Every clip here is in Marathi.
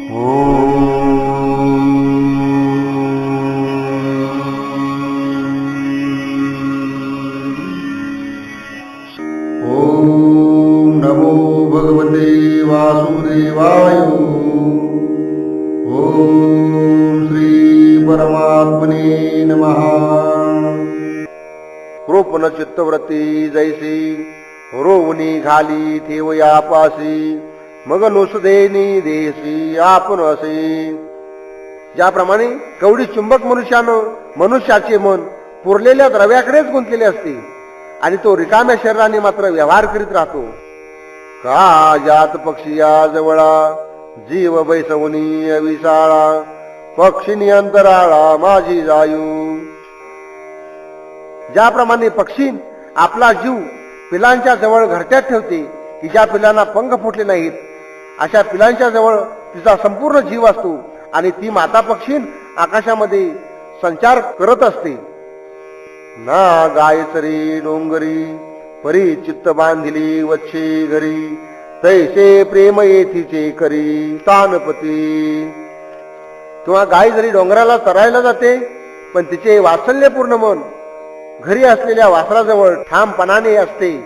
ओम नमो भगवते वासुदेवाय। ओम श्री परमात्मने नमः। कृपण चित्तवृत्ती जैसी रोवणी घाली ठेवया पासी, मग नुसदेनी देसी आपण असे. ज्याप्रमाणे कवडी चुंबक मनुष्याचे मन पुरलेल्या द्रव्याकडेच गुंतलेले असते आणि तो रिकाम्या शरीराने मात्र व्यवहार करीत राहतो. का जात पक्षी या जवळा, जीव बैसवनी अविसाळा, पक्षिनी अंतराळा माझी जायू. ज्याप्रमाणे पक्षी आपला जीव पिलांच्या जवळ घरट्यात ठेवते की ज्या पिलांना पंख फुटले नाहीत, अशा पिलांच्या जवळ तिचा संपूर्ण जीव असतो आणि ती माता पक्षी आकाशामध्ये संचार करत असते. ना गायचरी डोंगरी, परी चित्त बांधिली वच्छे घरी, तैसे प्रेम येथीचे करी स्थानपती. किंवा गाय जरी डोंगराला चरायला जाते, पण तिचे वात्सल्यपूर्ण मन घरी असलेल्या वासराजवळ ठामपणाने असते,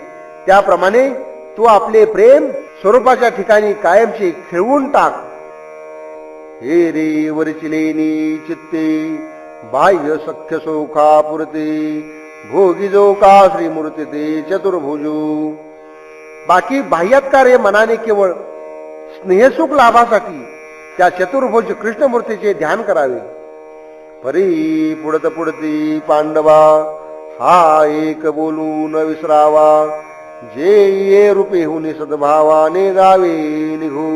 त्याप्रमाणे तू आपले प्रेम स्वरूपाच्या ठिकाणी कायमचे खेळवून टाक. हे रे वरचिलेनी चित्ते, बाह्य सख्य सोखा पुरते, भोगी जो का श्रीमूर्ती ते चतुर्भुजू. बाकी बाह्यात्कार हे मनाने केवळ स्नेहसुख लाभासाठी त्या चतुर्भुज कृष्णमूर्तीचे ध्यान करावे. परी पुढत पुढती पांडवा, हा एक बोलू न विसरावा, जे ये रूपे हुनी सद्भावाने जावे निघू.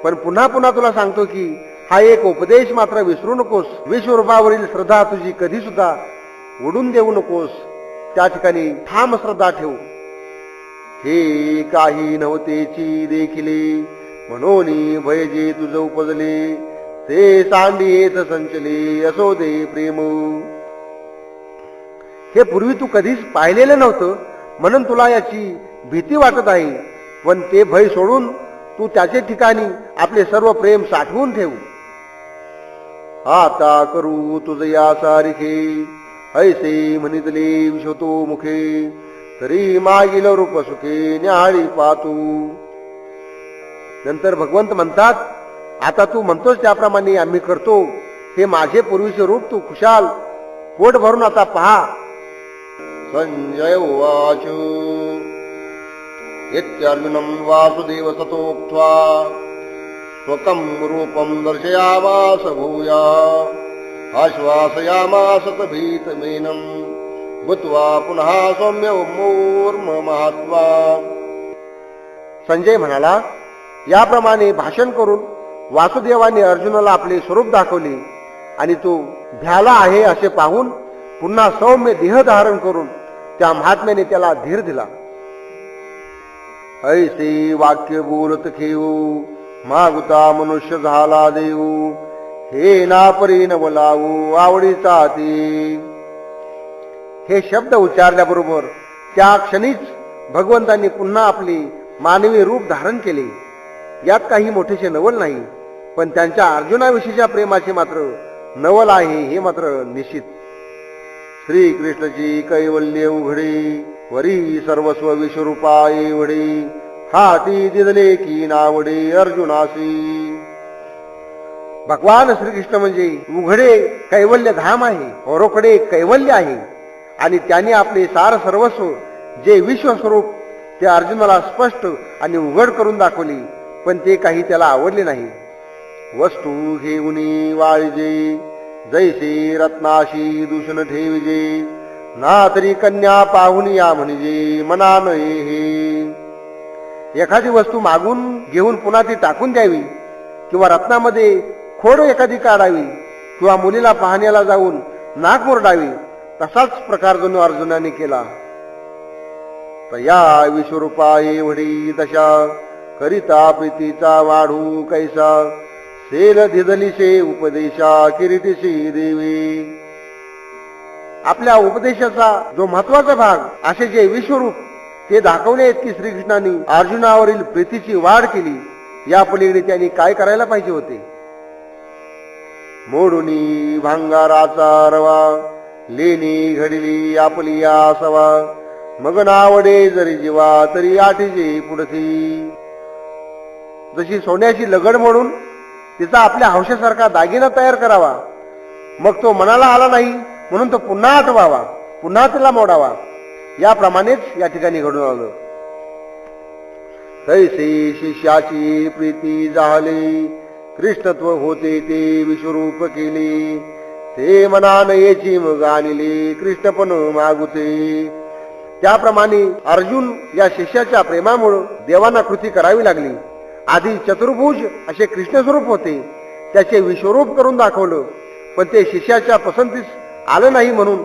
पण पुन्हा पुन्हा तुला सांगतो की हा एक उपदेश मात्र विसरू नकोस. विश्वरूपावरील श्रद्धा तुझी कधी सुद्धा उडून देऊ नकोस, त्या ठिकाणी ठाम श्रद्धा ठेव. हे काही नव्हतेची देखिले, म्हणून भय जे तुझ उपजले, ते सांडियेत संचले असो दे प्रेम. हे पूर्वी तू कधीच पाहिलेलं नव्हतं म्हणून तुला याची भीती वाटत आहे, पण ते भय सोडून तू त्याचे ठिकाणी आपले सर्व प्रेम साठवून ठेव. आता करू तुझ या सारिखे, ऐसे म्हणितले विशोतो मुखे, तरी मागील रूप सुखे न्याहाळी पातू. नंतर भगवंत म्हणतात, आता तू म्हणतोस त्याप्रमाणे आम्ही करतो. हे माझे पूर्वीचे रूप तू खुशाल पोट भरून आता पहा. संजय उवाच. इत्यर्जुनं वासुदेव ततोक्त्वा, स्वकं रूपं दर्शयामास भूया, आश्वासयामास भीतमेनं, भूत्वा पुनः सौम्य महात्मा. संजय म्हणाला, याप्रमाणे भाषण करून वासुदेवाने अर्जुनाला आपले स्वरूप दाखवले आणि तो भ्याला आहे असे पाहून पुन्हा सौम्य देह धारण करून त्या महात्म्याने त्याला धीर दिला. ऐसे वाक्य बोलत खेऊ, मागुता मनुष्य झाला देऊ, हे ना परी न बोलावू आवडीचा ते. हे शब्द उच्चारल्याबरोबर त्या क्षणीच भगवंतांनी पुन्हा आपले मानवी रूप धारण केले. यात काही मोठेसे नवल नाही, पण त्यांच्या अर्जुनाविषयीच्या प्रेमाचे मात्र नवल आहे हे मात्र निश्चित. श्री कृष्णची कैवल्य उघडे, वरी सर्वस्व विश्वरूपा एवढे, हाती दिदले की नावडे अर्जुनासी. भगवान श्रीकृष्ण म्हणजे उघडे कैवल्य धाम आहे, औरोकडे कैवल्य आहे आणि त्याने आपले सार सर्वस्व जे विश्वस्वरूप ते अर्जुनाला स्पष्ट आणि उघड करून दाखवले, पण ते काही त्याला आवडले नाही. वस्तू घेऊनी वाळजे, जैसे रत्नाशी दूषण ठेविजे, ना तरी कन्या पाहून या म्हणजे मना नये हे. एखादी वस्तू मागून घेऊन पुन्हा ती टाकून द्यावी, किंवा रत्नामध्ये खोड एखादी काढावी, किंवा मुलीला पाहण्याला जाऊन नाक मुरडावी, तसाच प्रकार जणू अर्जुनाने केला. तया विश्वरूपा एवढी दशा, करिता प्रीतीचा वाढू कैसा, सेल धिदलिशे उपदेशा किरीटिशी देवी. आपल्या उपदेशाचा जो महत्वाचा भाग असे जे विश्वरूप ते दाखवले की श्रीकृष्णाने अर्जुनावरील प्रीतीची वाढ केली, या पलीकडे त्यांनी काय करायला पाहिजे होते? मोडुनी भांगाराचा रवा, लेणी घडली आपली आसवा, मग नावडे जरी जीवा तरी आठीजे पुढती. जशी सोन्याची लगड म्हणून तिचा आपल्या हौशेसारखा दागिना तयार करावा, मग तो मनाला आला नाही म्हणून तो पुन्हा आठवावा, पुन्हा तिला मोडावा. याप्रमाणेच या ठिकाणी घडून आलं. तैसे शिष्याची प्रीती झाली, कृष्णत्व होते ते विश्वरूप केले, ते मनान येची मग आणले कृष्णपण मागुते. त्याप्रमाणे अर्जुन या शिष्याच्या प्रेमामुळे देवांना कृती करावी लागली. आधी चतुर्भुज असे कृष्ण स्वरूप होते, त्याचे विश्वरूप करून दाखवलं, पण ते शिष्याच्या पसंतीस आलं नाही म्हणून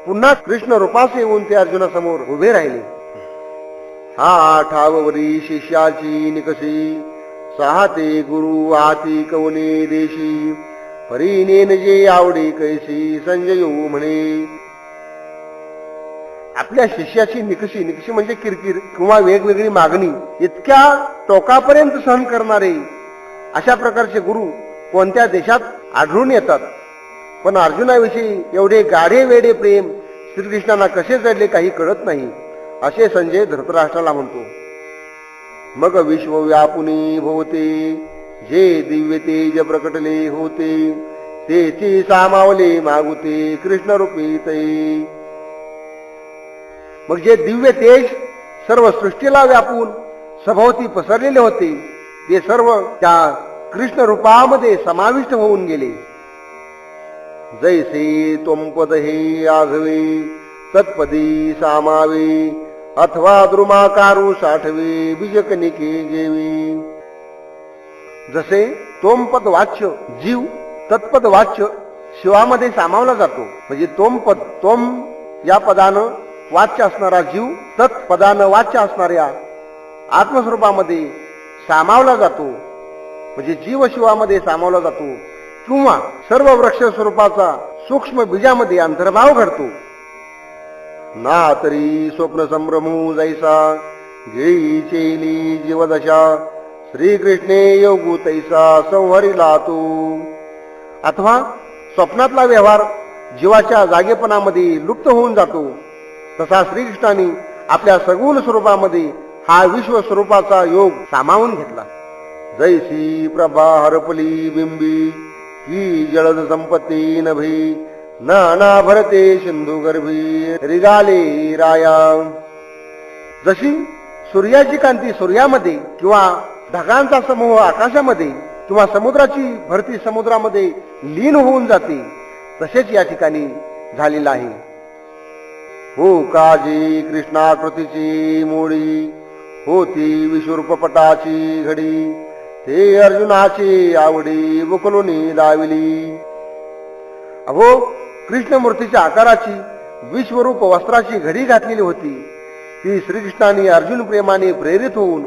पुन्हा कृष्ण रूपास येऊन ते अर्जुनासमोर उभे राहिले. हा ठाववरी शिष्याची निकशी, साहते गुरु आती कवने देशी, परीनेन जे आवडे कैसी संजयो म्हणे. आपल्या शिष्याची निकशी म्हणजे किरकिर किंवा वेगवेगळी मागणी इतक्या टोकापर्यंत सहन करणारे अशा प्रकारचे गुरु कोणत्या देशात आढळून येतात. पण अर्जुनाविषयी एवढे गाढे वेडे प्रेम श्रीकृष्णांना कसे जडले काही कळत नाही, असे संजय धृतराष्ट्राला म्हणतो. मग विश्व व्यापुनी भोवते, जे दिव्य तेज प्रकटले होते, तेची सामावले मागुते कृष्ण रूपी तै. मग जे दिव्य तेज सर्व सृष्टीला व्यापून सभोवती पसरलेले होते, ते सर्व त्या कृष्ण रूपामध्ये समाविष्ट होऊन गेले. जैसे त्वंपद हे आघवे, तत्पदी सामावे, अथवा द्रुमाकारू साठवे, बीजकनिके जेवी. जसे तोमपद वाच्य जीव तत्पद वाच्य शिवामध्ये सामावला जातो, म्हणजे तोमपद तोम या पदानं वाच्य असणारा जीव तत्पदानं वाच्य असणाऱ्या आत्मस्वरूपामध्ये सामावला जातो, म्हणजे जीव शिवामध्ये सामावला जातो, किंवा सर्व वृक्ष स्वरूपाचा सूक्ष्म बीजामध्ये अंतर्भाव घडतो. ना तरी स्वप्न संभ्रमू जैसा, गेळी चेली जीवदशा, श्रीकृष्णे योगू तैसा संहरिला तो. अथवा स्वप्नातला व्यवहार जीवाच्या जागेपणामध्ये लुप्त होऊन जातो, तसा श्रीकृष्णाने आपल्या सगुण स्वरूपामध्ये हा विश्व स्वरूपाचा योग सामावून घेतला. जैसी प्रभा हरपली बिंबी, की जलद संपत्ती नभी, नाना भरते सिंधू गर्भी रिगाले राया. जशी सूर्याची कांती सूर्यामध्ये किंवा ढगांचा समूह आकाशामध्ये किंवा समुद्राची भरती समुद्रामध्ये लीन होऊन जाते, तसेच या ठिकाणी झालेला आहे. हो काजी कृष्णाकृतीची मोडी, होती विश्वरूपपटाची घडी, ते अर्जुनाची आवडी बुकलुनी लाविली. अहो कृष्णमूर्तीच्या आकाराची विश्वरूप वस्त्राची घडी घातलेली होती, ती श्रीकृष्णाने अर्जुन प्रेमाने प्रेरित होऊन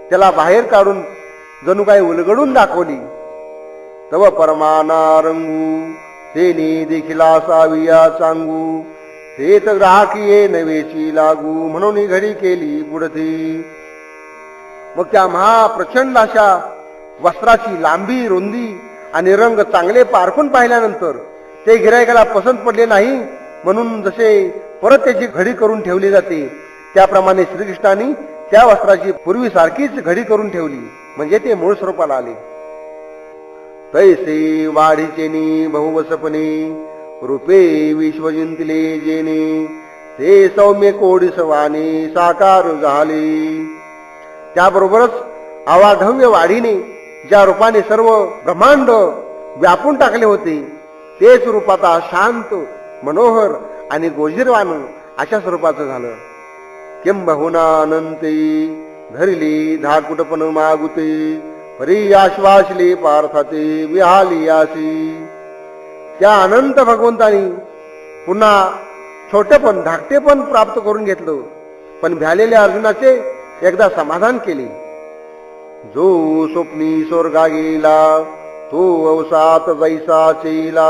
त्याला बाहेर काढून जणू काही उलगडून दाखवली. तव परमाना रंगू, तेने देखील साविया सांगू, तेच ग्राहकीये नवेची लागू, म्हणून ही घडी केली पुढती. मग त्या महाप्रचंड अशा वस्त्राची लांबी रुंदी आणि रंग चांगले पारखून पाहिल्यानंतर ते गिरायकाला पसंत पडले नाही, म्हणून जसे परत त्याची घडी करून ठेवली जाते, त्याप्रमाणे श्रीकृष्णाने त्या वस्त्राची पूर्वीसारखीच घडी करून ठेवली, म्हणजे ते मूळ स्वरूपाला आले. तैसे वाढीचेनी बहुवसपणे, रूपे विश्वजिंतले जेने, ते सौम्य कोडिसवाने साकार झाले. त्याबरोबरच अवाढव्य वाढीने ज्या रूपाने सर्व ब्रह्मांड व्यापून टाकले होते, तेच रूप आता शांत मनोहर आणि गोजीरवान अशा स्वरूपाचं झालं. किंबहुना अनंते, धरिले धाकुटपण मागुते, परी आश्वासले पार्थाते विहाली आसी. त्या अनंत भगवंतानी पुन्हा छोटेपण धाकटेपण प्राप्त करून घेतलं, पण भ्यालेल्या अर्जुनाचे एकदा समाधान केले. जो स्वप्नी स्वर्गा गेला, तो अवसात जैसा चेला,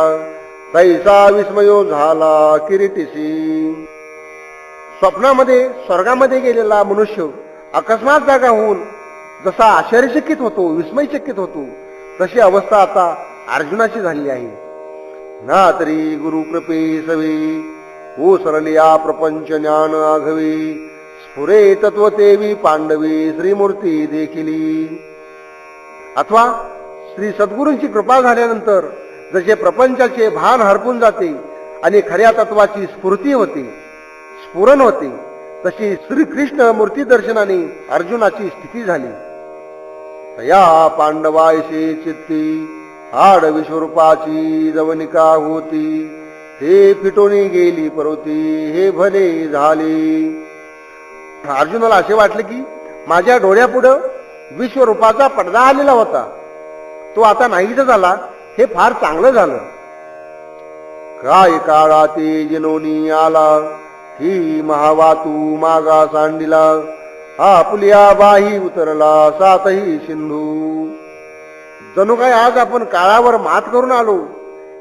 तैसा विस्मयो झाला किरीटिसी. स्वप्नामध्ये स्वर्गामध्ये गेलेला मनुष्य अकस्मात जागा होऊन जसा आश्चर्यचकित होतो, विस्मयचकित होतो, तशी अवस्था आता अर्जुनाची झाली आहे. ना तरी गुरु कृपे सवे ओसरलिया प्रपंच ज्ञान आघवे स्फुरे तत्वतेवी पांडवे श्रीमूर्ती देखिली. अथवा श्री सद्गुरूंची कृपा झाल्यानंतर जसे प्रपंचाचे भान हरपून जाते आणि खऱ्या तत्वाची स्फूर्ती होते, स्फुरण होते, तशी श्रीकृष्ण मूर्ती दर्शनाने अर्जुनाची स्थिती झाली. तया पांडवायसे चित्ती आड विश्वरूपाची जवनिका होती ते फिटोनी गेली परवती हे भले झाले. अर्जुनाला असे वाटले की माझ्या डोळ्यापुढं विश्वरूपाचा पडदा आलेला होता, तो आता नाहीच झाला, हे फार चांगलं झालं. काय काळा ते जिनोनी आला ही महावातू मागा सांडिला आपुलिया बाही उतरला सातही सिंधू. जणू काय आज आपण काळावर मात करून आलो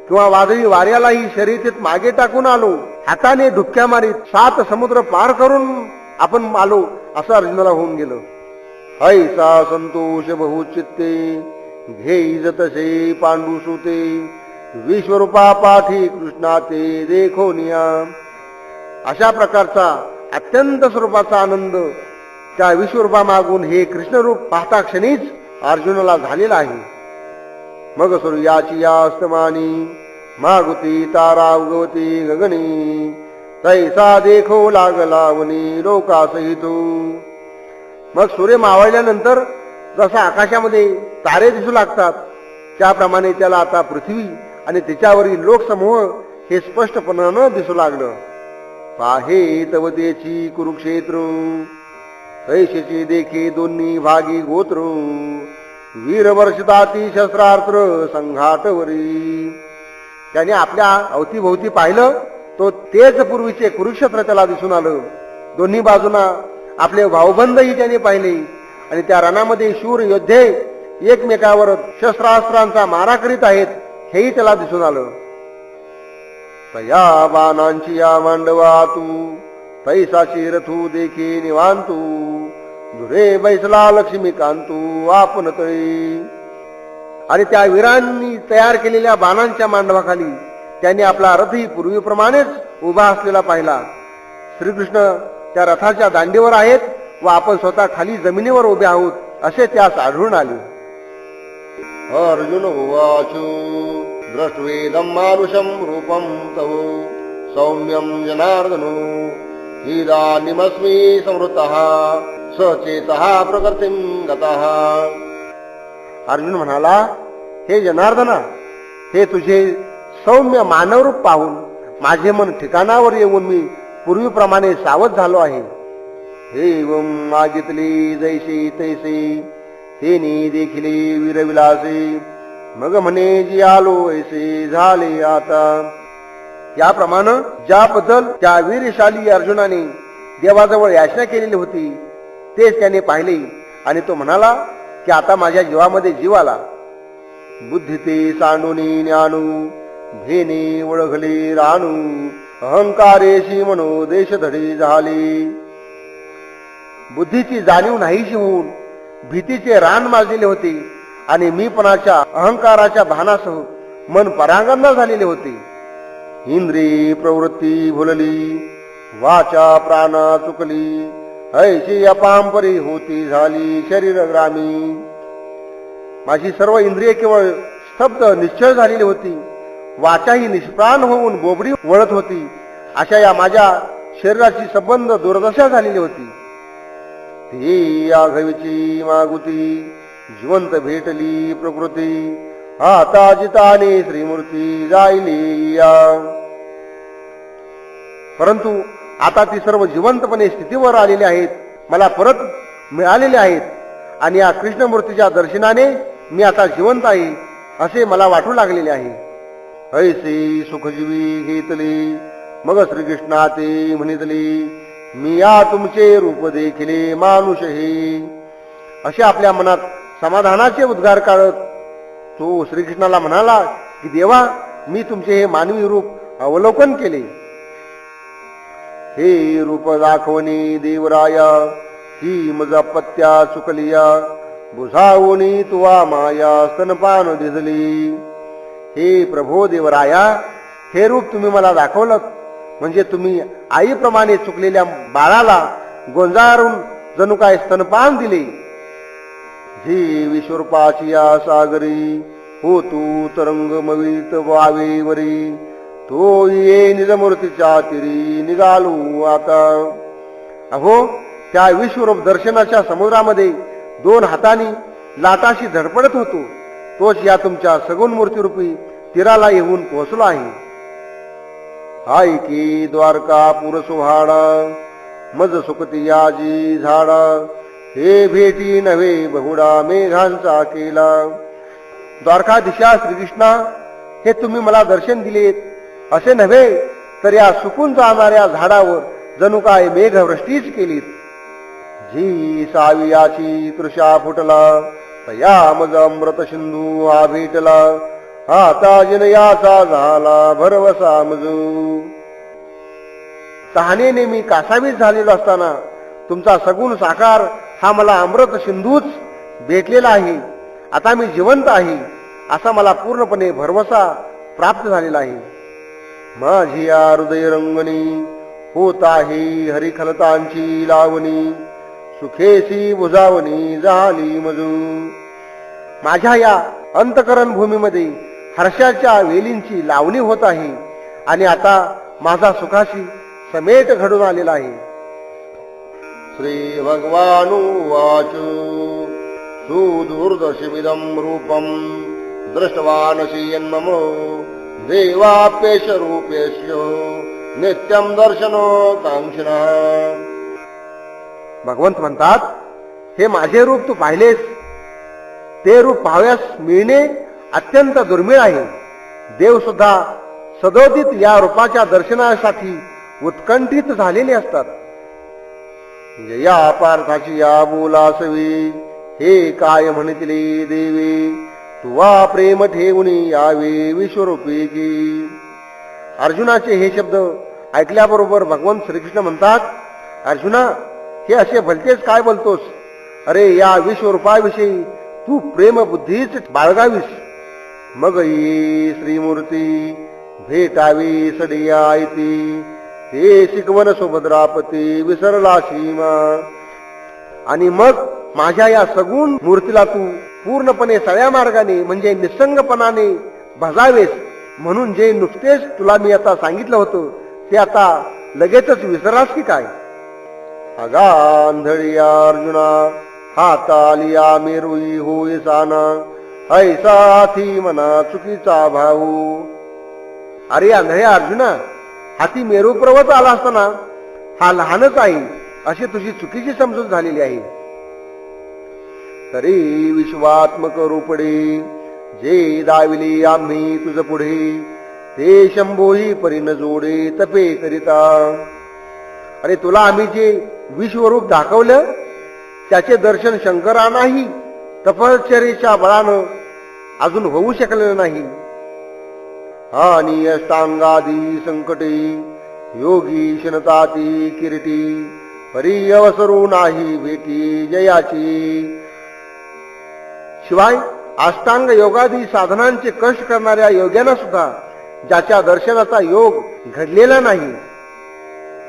किंवा वादळी वाऱ्यालाही शर्यतीत मागे टाकून आलो, हाताने डुबक्या मारीत 7 समुद्र पार करून आपण आलो असं अर्जुनाला होऊन गेलं. ऐसा संतोष बहुचित्ते घेई जतसे पांडू सुते विश्वरूपा पाठी कृष्णाते देखो निया. अशा प्रकारचा अत्यंत स्वरूपाचा आनंद त्या विश्वरूपा मागून हे कृष्णरूप पाहता क्षणीच अर्जुनाला झालेला आहे. मग सूर्याची अस्तमानी मागुती तारा उगवती गगनी तैसा देखो लागला वनी लोकासहितो. मग सूर्य मावळल्यानंतर जसा आकाशामध्ये तारे दिसू लागतात, त्याप्रमाणे त्याला आता पृथ्वी आणि तिच्यावरील लोकसमूह हे स्पष्टपणानं दिसू लागलं. पाहे तवतेची कुरुक्षेत्र तैशेची देखे दोन्ही भागी गोत्र वीरवर्षदाती शस्त्रास्त्र संघाटवरी. त्याने आपल्या अवतीभोवती पाहिलं, तो तेच पूर्वीचे कुरुक्षेत्र त्याला दिसून आलं. दोन्ही बाजूना आपले भाऊबंदही त्याने पाहिले आणि त्या रणामध्ये शूर योद्धे एकमेकावर शस्त्रास्त्रांचा मारा करीत आहेत हेही त्याला दिसून आलं. तया बाणांची या मांडवा तू तैसाची रथू देखी निवांतू दुरे बैसला लक्ष्मीकांतू आपण तळी. आणि त्या वीरांनी तयार केलेल्या बाणांच्या मांडवाखाली त्यांनी आपला रथही पूर्वीप्रमाणेच उभा असलेला पाहिला. श्रीकृष्ण त्या रथाच्या दांडीवर आहेत व आपण स्वतः खाली जमिनीवर उभे आहोत असे त्यास आढळून आले. अर्जुन उवाचो द्रष्टवेदं मानुषं रूपं तव सौम्यं जनार्दनो इदानीमस्मि संवृतः सचेतः प्रकृतिं गतः. अर्जुन म्हणाला, हे जनार्दना, हे तुझे सौम्य मानवरूप पाहून माझे मन ठिकाणावर येऊन मी पूर्वीप्रमाणे सावध झालो आहे. हे मागितले जैसे तैसे तेनी देखिले वीरविलासे मग म्हणे जी आलो ऐसे झाले आता. याप्रमाणे ज्याबद्दल त्या वीरशाली अर्जुनाने देवाजवळ याचना केलेली होती तेच त्याने पाहिले आणि तो म्हणाला की आता माझ्या जीवामध्ये जीव आला. बुद्धी ते सांडूनी ज्ञानू भेने ओळखले राणू अहंकारेशी म्हणू देश धडी झाले. बुद्धीची जाणीव नाहीशी होऊन भीतीचे रान माजलेले होते आणि मीपणाच्या अहंकाराच्या भानासह मन परांगण झालेले होते. इंद्रिय प्रवृत्ती भुलली वाचा प्राणा चुकली ऐशी अपांपरी होती झाली शरीर ग्रामी. माझी सर्व इंद्रिये केवळ स्तब्ध निश्चळ झालेली होती, वाचाही निष्प्राण होऊन बोबडी वळत होती. अशा या माझ्या शरीराची संबंध दुर्दशा झालेली होती. ती आघवीची मागुती जिवंत भेटली प्रकृती आता जिताने श्रीमूर्ती जायली या. परंतु आता ती सर्व जिवंतपणे स्थितीवर आलेली आहेत, मला परत मिळालेले आहेत आणि या कृष्णमूर्तीच्या दर्शनाने मी आता जिवंत आहे असे मला वाटू लागलेले आहे. ऐसे सुखजीवी घेतले मग श्रीकृष्णा ते म्हणितले मी या तुमचे रूप देखिले मानुष हे. असे आपल्या मनात समाधानाचे उद्गार काढत तो श्रीकृष्णाला म्हणाला की देवा, मी तुमचे हे मानवी रूप अवलोकन केले. हे रूप दाखवणे देवराया ही मज पत्या चुकलिया बुझावणी तुवा माया स्तनपान दिसली. हे प्रभो देवराया, हे रूप तुम्ही मला दाखवलं म्हणजे तुम्ही आईप्रमाणे चुकलेल्या बाळाला गोंजारून जणू काय स्तनपान दिले. जी विश्वरूपाची या सागरी हो तू तरंग मवित वावेवरी, तो ये निजमूर्तीच्या तिरी निघालू आता. अहो, त्या विश्वरूप दर्शनाच्या समुद्रामध्ये 2 हातांनी लाटाशी धडपडत होतो, तोच या तुमच्या सगुण मूर्तीरूपी तीराला येऊन पोहोचलो आहे. आई की द्वारकापूर सोहाडा, मज सुकती याजी झाडा, हे भेटी नव्हे बहुडा मेघांचा केला. द्वारकाधीशा श्रीकृष्णा, हे तुम्ही मला दर्शन दिलेत असे नव्हे तर या सुकून जाणाऱ्या झाडावर जणू काय मेघवृष्टीच केलीत. जी सावियाची तृषा फुटला, तया मज अमृत सिंधू हा भेटला, आता जिनयाचा झाला भरवसा मजू. तहानेने मी कासावीस झालेलो असताना तुमचा सगुण साकार हा मला अमृत सिंधूच भेटलेला आहे. आता मी जिवंत आहे असा मला पूर्णपणे भरवसा प्राप्त झालेला आहे. माझी या हृदय रंगणी होत आहे हरिखलतांची लावणी, सुखेसी बुजावणी झाली मजू. माझ्या या अंतकरण भूमीमध्ये हर्षाच्या वेलींची लावणी होत आहे आणि आता माझा सुखाशी समेट घडून आलेला आहे. श्री भगवानुवाच सुदुर्दशमिदं रूपं दृष्टवानसि यन्मम देवाप्येष रूपेष्य नित्यं दर्शनो कांक्षिणः. भगवंत म्हणतात, हे माझे रूप तू पाहिलेस, ते रूप पाहाव्यास मिळणे अत्यंत दुर्मिळ आहे. देव सुद्धा सदोदित या रूपाच्या दर्शनासाठी उत्कंठित झालेले असतात. या पार्थाची या बोलासवी, हे काय म्हणतिले देवी, तुवा प्रेम ठेवून यावे विश्वरूपी की. अर्जुनाचे हे शब्द ऐकल्याबरोबर भगवान श्रीकृष्ण म्हणतात, अर्जुना, हे असे भलतेच काय बोलतोस. अरे, या विश्वरूपाविषयी तू प्रेम बुद्धीच बाळगावीस. मग ये श्रीमूर्ती भेटावी सडिया आयती, हे शिकवण सुभद्रापती विसरला सीमा. आणि मग माझ्या या सगुण मूर्तीला तू पूर्णपणे सगळ्या मार्गाने म्हणजे निसंगपणाने भजावेस म्हणून जे नुकतेच तुला मी आता सांगितलं होतं ते आता लगेचच विसरास की काय. अगांधळी अर्जुना हातालिया मेरुई होय साना, ऐसाथी मना चुकीचा भाऊ. अरे आंधळ्या अर्जुना, हाती मेरू पर्वत आला असताना हा लहानच आहे अशी तुझी चुकीची समजूत झालेली आहे. तरी विश्वात्मक रूपडे जे दाविले आम्ही तुझ पुढे, ते शंभोही परिण जोडे तपे करिता. अरे, तुला आम्ही जे विश्वरूप दाखवलं त्याचे दर्शन शंकरांनाही तपश्चर्येच्या बळानं अजून होऊ शकलेलं नाही. आणि अष्टांगादी संकटे योगी शनताती किरीटी, परी अवसरू नाही भेटी जयाची. शिवाय अष्टांग योगादी साधनांचे कष्ट करणाऱ्या योग्यांना सुद्धा ज्याच्या दर्शनाचा योग घडलेला नाही,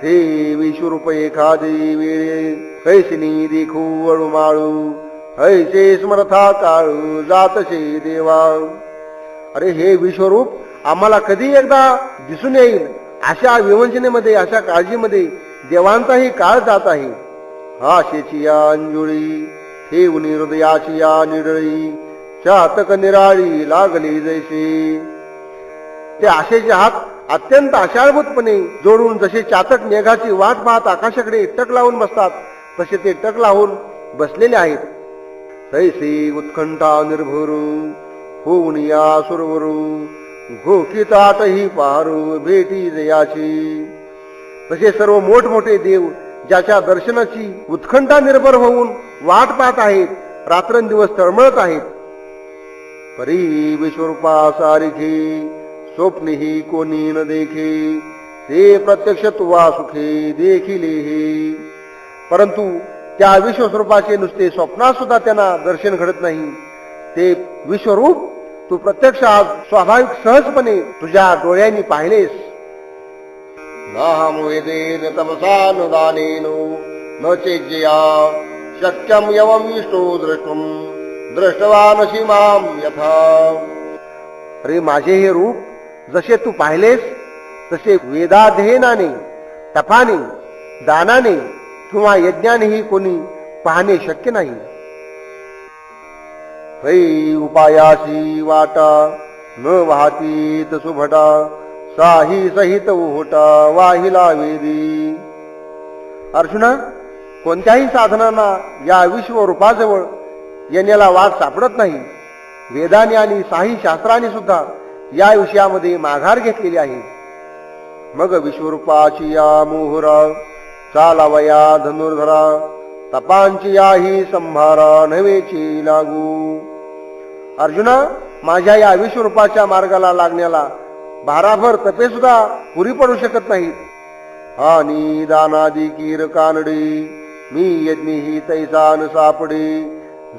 हे विश्वरूप एखादी वेळे कैसिनी देखू अळूमाळू, ऐसे स्मरथा काळू जातसे देवा. अरे, हे विश्वरूप आम्हाला कधी एकदा दिसून येईल अशा विवंचनेमध्ये, अशा काळजीमध्ये देवांचाही काळ जात आहे. आशेची या अंजुळी ठेवून हृदयाची या निडळी, चातक निराळी लागली जैसे. ते आशेचे हात अत्यंत आशाळभूतपणे जोडून जसे चातक मेघाची वाट पाहत आकाशाकडे टक लावून बसतात तसे ते टक लावून बसलेले आहेत. तैसे उत्कंठा निर्भरू होऊन या सुरवरू, घोकितातही पारू भेटी जयाची. तसे सर्व मोठमोठे देव ज्याच्या दर्शनाची उत्कंठा निर्भर होऊन वाट पाहत आहेत, रात्रंदिवस तळमळत आहेत. परी विश्वरूपा सारिखे स्वप्नेही कोणी न देखे, ते प्रत्यक्ष तुवा सुखे देखिले हे. परंतु त्या विश्वस्वरूपाचे नुसते स्वप्नात सुद्धा त्यांना दर्शन घडत नाही. ते विश्वरूप तू प्रत्यक्ष आज स्वाभाविक सहजपणे तुझ्या डोळ्यांनी पाहिलेस. नाहं वेदेन तपसा न दानेन न चेज्जया शक्यम यवं विष्णु द्रष्टुम दृष्टवानसि मां यथा. अरे माझे हे रूप जसे तू पाहिलेस तसे वेदाध्ययनाने, तपाने, दानाने किंवा यज्ञानेही कोणी पाहणे शक्य नाही. वै उपायासी वाटा न वाहती सुभटा साही सहित ओहटा वाहिला वेदी. अर्जुना, कोणत्याही साधनांना या विश्वरूपाजवळ येण्याला वाट सापडत नाही. वेदाने आणि साही शास्त्राने सुद्धा या विषयामध्ये माघार घेतलेली आहे. मग विश्वरूपाची या मोहरा चालावया धनुर्धरा तपांची याही संभारा नव्हेची लागू. अर्जुना, माझ्या या विश्वरूपाच्या मार्गाला लागण्याला भाराभर तपे सुद्धा पुरी पडू शकत नाहीत. आणि दानादी कीर कानडी मी यज्ञही तैसा न सापडे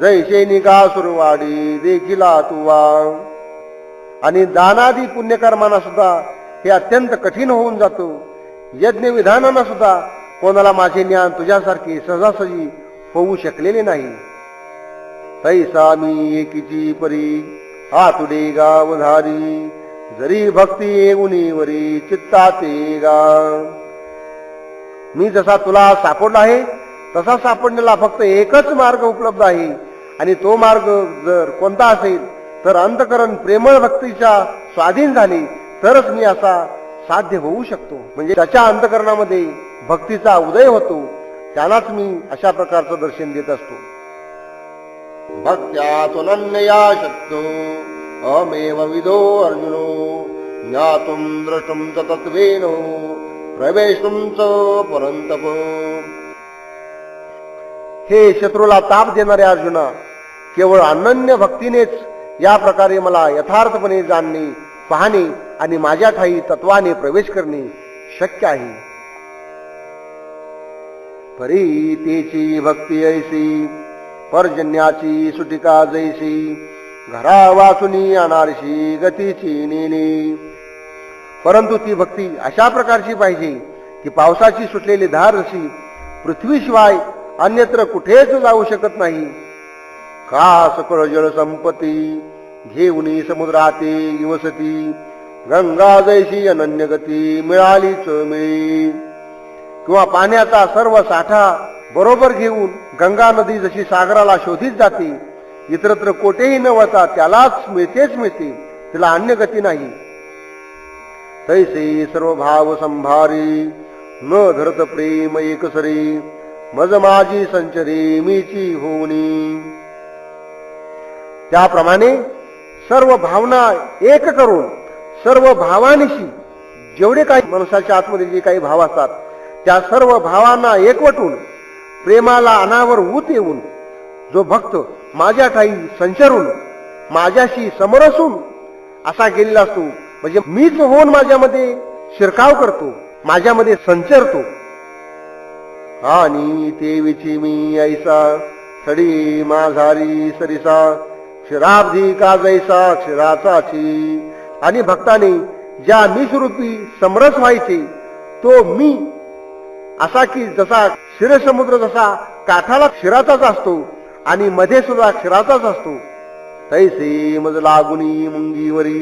जैसे निका सुरवाडी देखिला तुवा. आणि दानादी पुण्यकर्मांना सुद्धा हे अत्यंत कठीण होऊन जातो. यज्ञ विधानांना सुद्धा कोणाला माझे ज्ञान तुझ्यासारखे सहजासहजी होऊ शकलेले नाही. तैसा मी एकीची परी हातुडे गावधारी जरी भक्ती उनीवरी चित्ताते गा. मी जसा तुला सापडला आहे तसा सापडण्याला फक्त एकच मार्ग उपलब्ध आहे. आणि तो मार्ग जर कोणता असेल तर अंतःकरण प्रेमळ भक्तीच्या स्वाधीन झाले तरच मी असा साध्य होऊ शकतो. म्हणजे त्याच्या अंतःकरणामध्ये भक्तीचा उदय होतो. त्यालाच मी अशा प्रकारचं दर्शन देत असतो. भक्त्या तुनन्यया शक्तो अमेव विदो अर्जुनो ज्ञातुं द्रष्टुं च तत्त्वेन प्रवेशुं च परन्तप. हे शत्रूला ताप देणारे अर्जुना, केवळ अनन्य भक्तीनेच या प्रकारे मला यथार्थपणे जाणणे, पाहणे आणि माझ्या ठाई तत्वाने प्रवेश करणे शक्य आहे. परी तेची भक्ती ऐसी पर्जन्याची सुटिका जैसी घरा वाचुनी अनारशी गतीची नेने. परंतु ती भक्ती अशा प्रकारची पाहिजे की पावसाची सुटलेली धार जशी पृथ्वीशिवाय अन्यत्र कुठेच जाऊ शकत नाही. का सकळ जळ संपत्ती घेऊनी समुद्राते निवसती गंगा जैशी अनन्य गती मिळालीच मिळी. किंवा पाण्याचा सर्व साठा बरोबर घेऊन गंगा नदी जशी सागराला शोधित जाते, इतरत्र कोठेही न वळता त्यालाच मिळतेच मिळते, तिला अन्य गती नाही. तैसे सर्व भाव संभारी न धरत प्रेम एकसरी मज माझी संचरी मीची होनी. त्याप्रमाणे सर्व भावना एक करून सर्व भावानिशी जेवढे काही मनुष्याच्या आतमध्ये जे काही भाव असतात त्या सर्व भावांना एकवटून प्रेमाला अनावर ऊत येऊन जो भक्त माझ्या ठाई संचरून माझ्याशी समरसून असा गेलेला असतो, म्हणजे मीच होऊन माझ्यामध्ये शिरकाव करतो, माझ्यामध्ये संचरतो. आणि तेविची मी ऐसा सडी माझारी सरिसा क्षीराब्धी का जैसा क्षीराचाची. आणि भक्ताने ज्या मी स्वरूपी समरस व्हायचे तो मी असा की जसा क्षीरसमुद्र जसा काठाला क्षीराचाच असतो आणि मध्ये सुद्धा क्षीराचाच असतो, तैसे मज लागुनी मुंगीवरी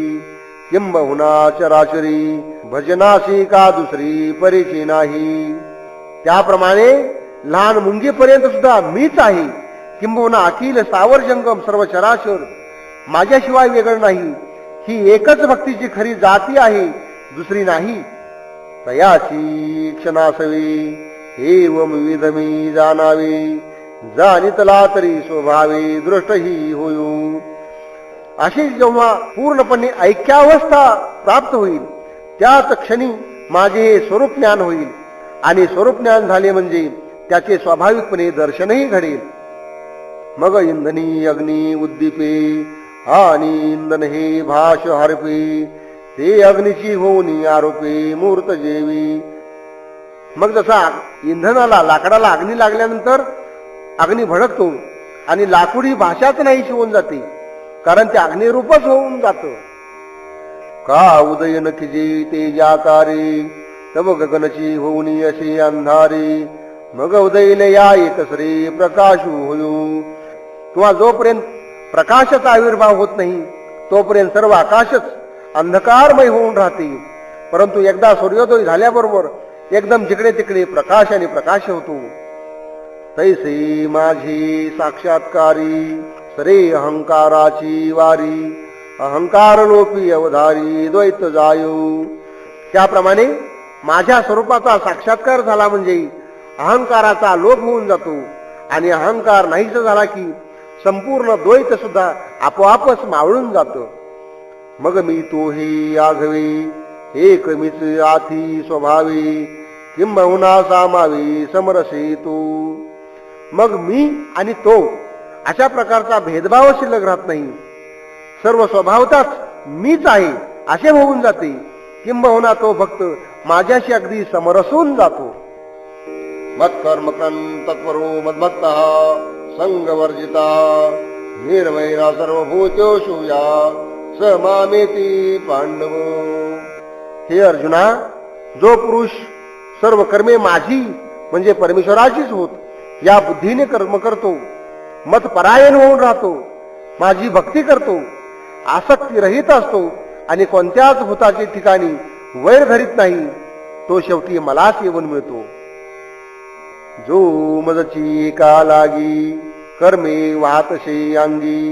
किंबहुना चराचरी भजनाशी का दुसरी परीची नाही. त्याप्रमाणे लहान मुंगीपर्यंत सुद्धा मीच आहे, किंबहुना अखिल सावर जंगम सर्व चराचर माझ्याशिवाय वेगळं नाही. ही एकच भक्तीची खरी जाती आहे, दुसरी नाही. तयाची क्षणासवी एवं विधमी जाणावे जाणितला तरी स्वभावे दृष्टही होऊ. अशी जेव्हा पूर्णपणे ऐक्यावस्था प्राप्त होईल त्याच क्षणी माझे हे स्वरूप ज्ञान होईल. आणि स्वरूप ज्ञान झाले म्हणजे त्याचे स्वाभाविकपणे दर्शनही घडेल. मग इंधनी अग्नी उद्दीपे आणि इंधन हे भाष हरपे ते अग्नीची होऊनी आरोपे मूर्त जेवी. मग जसा इंधनाला लाकडाला अग्नी लागल्यानंतर अग्नी भडकतो आणि लाकूड ही भाषाच नाही शिवून जाते, कारण ते अग्निरूपच होऊन जात. का उदयन खिजे तेजाकारे, तव गगनची होऊनी अशी अंधारी, मग उदयले या एकसरे प्रकाशू होयो. किंवा जोपर्यंत प्रकाशाचा आविर्भाव होत नाही तोपर्यंत सर्व आकाशच अंधकारमय होऊन राहते. परंतु एकदा सूर्योदय झाल्याबरोबर एकदम जिकडे तिकडे प्रकाश आणि प्रकाश होतो. तैसे माझी साक्षात्कारी, सरे अहंकाराची वारी, अहंकार लोपी अवधारी द्वैत जायो. त्याप्रमाणे माझ्या स्वरूपाचा साक्षात्कार झाला म्हणजे अहंकाराचा लोप होऊन जातो, आणि अहंकार नाहीच झाला की संपूर्ण द्वैत सुद्धा आपोआपच मावळून जातो. मग मी तो हे आघवे, एक मीच आथी स्वभावे, किंबहुना सामावे समरसे तो. मग मी आणि तो अशा प्रकारचा भेदभाव शिल्लक राहत नाही. सर्व स्वभावताच मीच आहे असे होऊन जाते. किंबहुना तो भक्त माझ्याशी अगदी समरसून जातो. मत्कर्म तत्परो मद्भक्तः संगवर्जितः निर्वैरा सर्वभूतेषु या स मामेति पांडव. हे अर्जुना, जो पुरुष सर्व कर्मे माझी म्हणजे परमेश्वराचीच होत या बुद्धीने कर्म करतो, मतपरायण होऊन राहतो, माझी भक्ती करतो, आसक्ती रहित असतो आणि कोणत्याच भूताच्या ठिकाणी वैर धरीत नाही, तो शेवटी मलाच येऊन मिळतो. जो मजची एका लागी, कर्मे वाहतसे अंगी,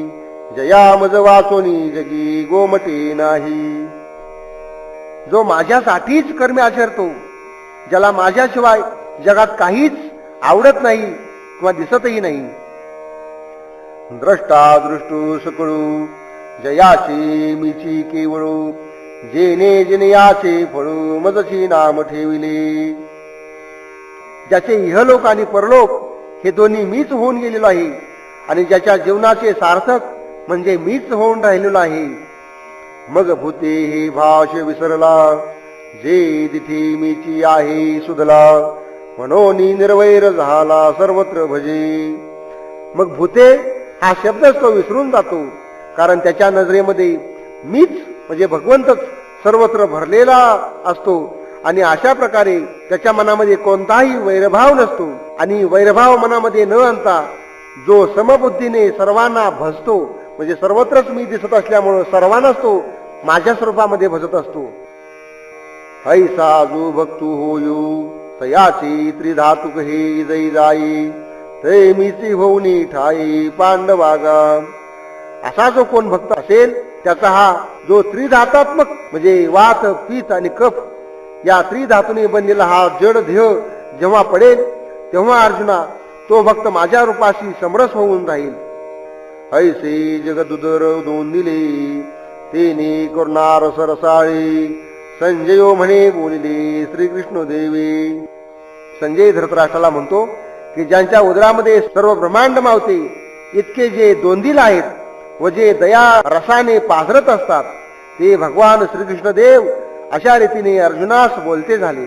जया मज वाचोनी जगी गोमटे नाही. जो माझ्यासाठीच कर्मे आचरतो, ज्याला माझ्याशिवाय जगात काहीच आवडत नाही किंवा दिसतही नाही. द्रष्टा दृष्टू सकळू, जयाचे मीची केवळू, जेने जेने याचे फळू मजची नाम ठेविले. ज्याचे इहलोक आणि परलोक हे दोन्ही मीच होऊन गेलेलो आहे, आणि ज्याच्या जीवनाचे सार्थक म्हणजे मीच होऊन राहिलेलो आहे. मग भूते हे भाष विसरला, जे तिथे मीची आहे सुधला, म्हणून निर्वैर झाला सर्वत्र भजे. मग भूते हा शब्दच तो विसरून जातो, कारण त्याच्या नजरेमध्ये मीच म्हणजे भगवंतच सर्वत्र भरलेला असतो, आणि अशा प्रकारे त्याच्या मनामध्ये कोणताही वैरभाव नसतो. आणि वैरभाव मनामध्ये न आणता जो समबुद्धीने सर्वांना भजतो, म्हणजे सर्वत्रच मी दिसत असल्यामुळं सर्वांनाच तो माझ्या स्वरूपामध्ये भजत असतो. ऐसा जो भक्तू होयो, तयाची त्रिधातुक हे जै जाई, ते मीची होऊनी ठाई पांडवागा. असा जो कोण भक्त असेल त्याचा हा जो त्रिधातात्मक म्हणजे वात, पित्त आणि कफ या त्रिधातूने बनलेला हा जड देह जेव्हा पडेल तेव्हा अर्जुना तो भक्त माझ्या रूपाशी समरस होऊन राहील. ऐसे जगदुदर दोन दिले, तेने करणार सरसाळे, संजयो म्हणे बोलिले श्रीकृष्ण देवे. संजय धृतराष्ट्राला म्हणतो की ज्यांच्या उदरामध्ये सर्व ब्रह्मांड मावते इतके जे दोंदिल आहेत व जे दया रसाने पाझरत असतात ते भगवान श्रीकृष्ण देव अशा रीतीने अर्जुनास बोलते झाले.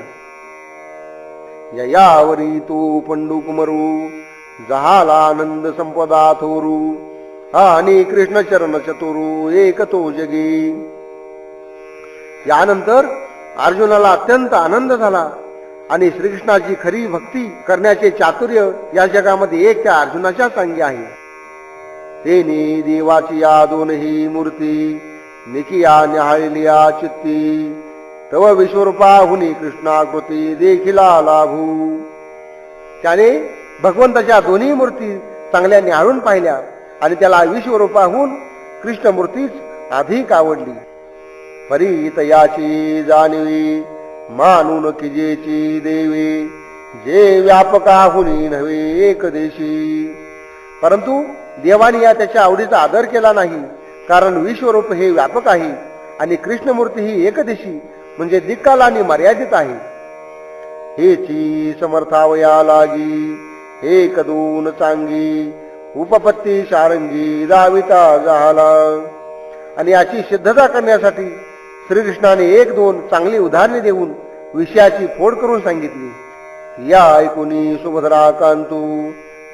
ययावरी तो पंडू कुमरू, जहाला आनंद संपदा थोरू, आणि कृष्ण चरण चतुरू एक तो जगी. यानंतर अर्जुनाला अत्यंत आनंद झाला आणि श्रीकृष्णाची खरी भक्ती करण्याचे चातुर्य या जगामध्ये एक त्या अर्जुनाच्या अंगी आहे. तेने देवाची या दोनही मूर्ती, निकिया न्याहाळलिया चित्ती, तव विश्वरूपा हुनी कृष्णाकृती देखिला लाभू. त्याने भगवंताच्या दोन्ही मूर्ती चांगल्या न्याहाळून पाहिल्या आणि त्याला विश्वरूपाहून कृष्णमूर्तीच अधिक आवडली. परितयाची जाणवी मानून किजेची देवे, जे व्यापकाहुनी नव्हे एकदेशी. परंतु देवाने या त्याच्या आवडीचा आदर केला नाही, कारण विश्वरूप हे व्यापक आहे आणि कृष्णमूर्ती ही एकदेशी म्हणजे दिक्काल आणि मर्यादित आहे. हेची समर्थावया लागी, एक दोन चांगी, उपपत्ती शारंगी दाविता झाला. आणि याची सिद्धता करण्यासाठी श्रीकृष्णाने एक दोन चांगली उदाहरणे देऊन विषयाची फोड करून सांगितली. या ऐकुनी सुभद्रा कांतू,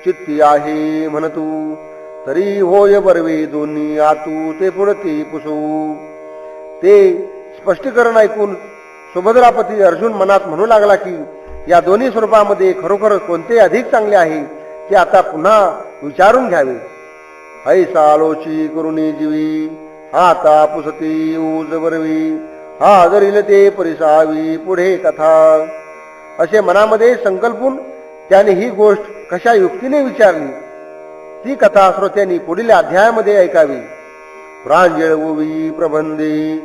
चित्ती आहे म्हणतू, तरी होय बरवे दोन्ही आतू ते पुढती पुसू. ते स्पष्टीकरण ऐकून सुभद्रापती अर्जुन मनात म्हणू लागला की या दोन्ही स्वरूपामध्ये खरोखर कोणते अधिक चांगले आहे ते आता पुन्हा विचारून घ्यावे. ऐसा आलोची करुणी जीवी आता पुसती ऊज बरवी, हा जरील ते परिसावी पुढे कथा. असे मनामध्ये संकल्पून त्याने ही गोष्ट कशा युक्तीने विचारली ती कथा श्रोत्यांनी पुढील अध्यायामध्ये ऐकावी. प्रांजळ ओवी प्रबंधे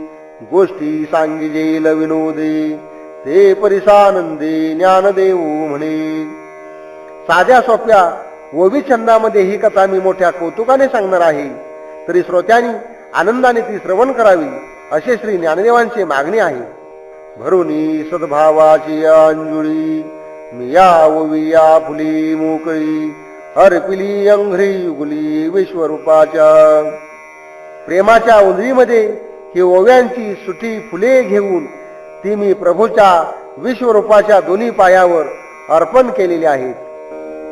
गोष्टी सांगिजेल विनोदे, ते परिसानंदे ज्ञानदेव म्हणे. साध्या सोप्या ओवी छंदामध्ये ही कथा मी मोठ्या कौतुकाने सांगणार आहे, तरी श्रोत्यांनी आनंदाने ती श्रवण करावी असे श्री ज्ञानदेवांची मागणी आहे. भरुनी सद्भावाची अंजुळी मी या ओवी या फुली मोकळी, अर्पिली अंघ्री युगली विश्वरूपाच्या. प्रेमाच्या उंजळीमध्ये ही ओव्यांची सुटी फुले घेऊन ती मी प्रभूच्या विश्वरूपाच्या दोन्ही पायावर अर्पण केलेली आहेत.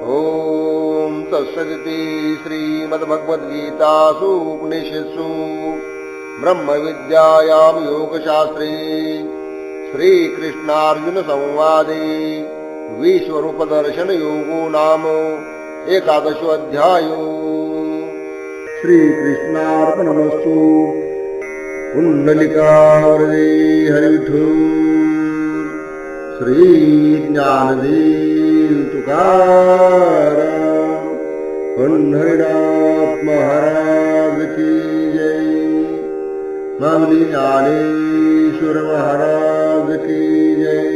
ओम तत्सदिति श्रीमद्भगवद्गीतासु उपनिषत्सु ब्रह्मविद्यायां योगशास्त्रे श्रीकृष्णार्जुन संवादे विश्वरूपदर्शन योगो नाम एकादशो अध्यायो. श्रीकृष्णार्पणमस्तु. कुंडलिकावरदे हरिविठ्ठल. श्री ज्ञानदेव तुकाराम पंढरीनाथ महाराज की जय. माऊली ज्ञानेश्वर महाराज की जय.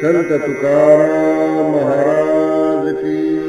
संत तुकाराम महाराज की